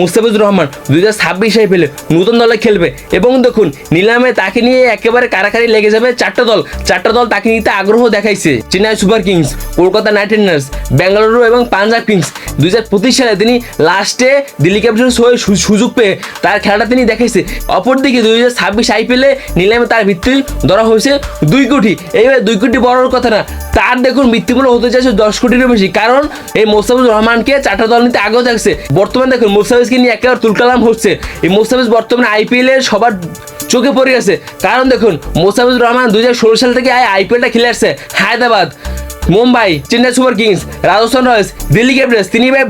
Mustafizur Rahman 2026 IPL নতুন দলে খেলবে এবং দেখুন নিলামে তাকে নিয়ে একেবারে কারাকারি লেগে যাবে চারটা দল তাকে নিতে আগ্রহ দেখাইছে। Chennai Super Kings, Kolkata Knight Riders, Bengaluru এবং পাঞ্জাব কিংস। 2025 সালে তিনি লাস্টে দিল্লি ক্যাপিটালস হয়ে সুযোগ পেয়ে তার খেলাটা তিনি দেখাইছে। অপরদিকে 2026 IPL নিলামে তার ভিত্তি ধরা হয়েছে 2 কোটি। এইভাবে 2 কোটি বড় কথা না, তার দেখুন ভিত্তিমূল্য হতে চাইছে 10 কোটিরও বেশি, কারণ এই মোস্তাফিজুর রহমানকে চারটা দল নিতে আগ্রহ থাকছে। বর্তমানে দেখুন মোস্তাফিজকে নিয়ে একেবারে তুলকালাম হচ্ছে। এই মোস্তাফিজ বর্তমানে IPL এর সবার চোখে পড়ে গেছে, কারণ দেখুন মোস্তাফিজুর রহমান 2016 সাল থেকে IPLটা খেলে আসছে। Hyderabad, Mumbai, Chennai Super Kings, Rajasthan Royals, Delhi Capitals, তিনি ভাই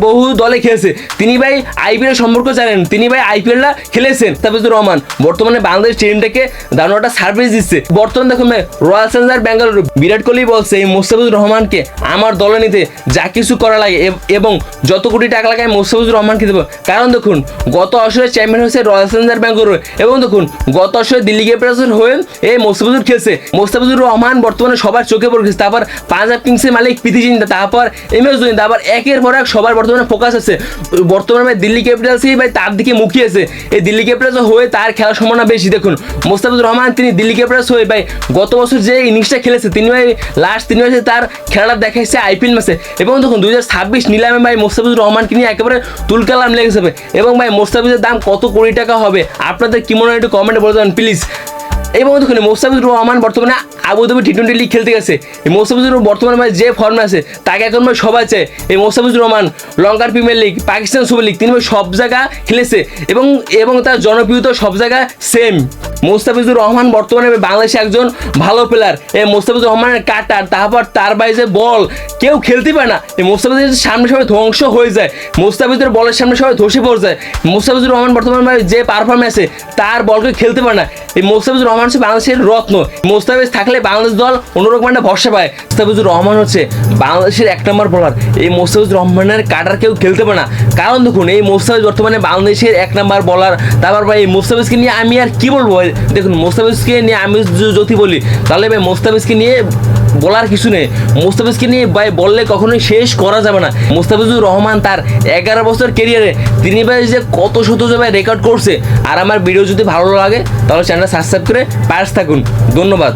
বহু দলে খেলেছে। তিনি ভাই IPL সম্পর্ক জানেন, তিনি ভাই IPLটা খেলেছেন। মুস্তাফিজুর রহমান বর্তমানে বাংলাদেশ টিমটাকে দারুণ সার্ভিস দিচ্ছে। বর্তমানে দেখুন ভাই রয়্যাল চ্যালেঞ্জার্স বেঙ্গালুরু, বিরাট কোহলি বলছে এই মুস্তাফিজুর রহমানকে আমার দলে নিতে যা কিছু করা লাগে এবং যত কোটি টাকা লাগে আমি মুস্তাফিজুর রহমানকে দেবো। কারণ দেখুন গত আসরে চ্যাম্পিয়ন হয়েছে রয়্যাল চ্যালেঞ্জার্স বেঙ্গালুরু এবং দেখুন গত আসরে দিল্লি ক্যাপিটালসের হয়ে এই মুস্তাফিজুর খেলছে। মুস্তাফিজুর রহমান বর্তমানে সবার চোখে পড়েছে। তারপর পাঞ্জাব কিংসের মালিক প্রীতি জিন্টা, তারপর MS ধোনি, তারপর একের পর এক সবার বর্তমানে ফোকাস আছে। বর্তমানে ভাই দিল্লি ক্যাপিটালসই ভাই তার দিকে মুখিয়েছে। এই দিল্লি ক্যাপিটালস হয়ে তার খেলার সম্ভাবনা বেশি। দেখুন মুস্তাফিজুর রহমান তিনি দিল্লি ক্যাপিটালস হয়ে ভাই গত বছর যে ইনিংসটা খেলেছে তিনি ভাই তিন মাসে তার খেলাটা দেখাইছে IPL ম্যাচে। এবং দেখুন 2026 নিলামে ভাই মুস্তাফিজুর রহমানকে নিয়ে একেবারে তুলকালাম লেগে যাবে। এবং ভাই মুস্তাফিজের দাম কত কোটি টাকা হবে আপনাদের কি মনে হয় একটু কমেন্টে বলে দেবেন প্লিজ। এবং দেখুন মুস্তাফিজুর রহমান বর্তমানে আবুধাবি T20 লিগ খেলতে গেছে। এই মুস্তাফিজুর বর্তমানে ভাই যে ফর্মে আছে তাকে এখন ভাই সবাই চায়। এই মুস্তাফিজুর রহমান লঙ্কার premier league, Pakistan super league তিনি ভাই সব জায়গা খেলেছে এবং তার জনপ্রিয়তা সব জায়গায় সেম। মুস্তাফিজুর রহমান বর্তমানে বাংলাদেশে একজন ভালো প্লেয়ার। এই মুস্তাফিজুর রহমানের কাটার, তারপর তার বাইরে বল কেউ খেলতে পারে না। এই মুস্তাফিজের সামনে সবাই ধ্বংস হয়ে যায়, মুস্তাফিজের বলের সামনে সবাই ধসে পড়ে যায়। মুস্তাফিজুর রহমান বর্তমানে যে পারফরমেন্সে তার বলকে খেলতে পারে না। এই মুস্তাফিজুর রহমান হচ্ছে বাংলাদেশের রত্ন। মুস্তাফিজ থাকলে বাংলাদেশ দল অন্যরকম একটা ভরসা পায়। মুস্তাফিজুর রহমান হচ্ছে বাংলাদেশের 1 নম্বর বোলার। এই মুস্তাফিজুর রহমানের কাটার কেউ খেলতে পারে না, কারণ দেখুন এই মুস্তাফিজ বর্তমানে বাংলাদেশের 1 নম্বর বোলার। তারপর ভাই এই মুস্তাফিজকে নিয়ে আমি আর কি বলবো, দেখুন মুস্তাফিজকে নিয়ে আমি যদি বলি তাহলে ভাই মুস্তাফিজকে নিয়ে বলার কিছু নেই। মুস্তাফিজকে নিয়ে ভাই বললে কখনোই শেষ করা যাবে না। মুস্তাফিজুর রহমান তার 11 বছর কেরিয়ারে তিনি ভাই যে কত শত জায়গায় রেকর্ড করছে। আর আমার ভিডিও যদি ভালো লাগে তাহলে চ্যানেলটা সাবস্ক্রাইব করে পাশে থাকুন। ধন্যবাদ।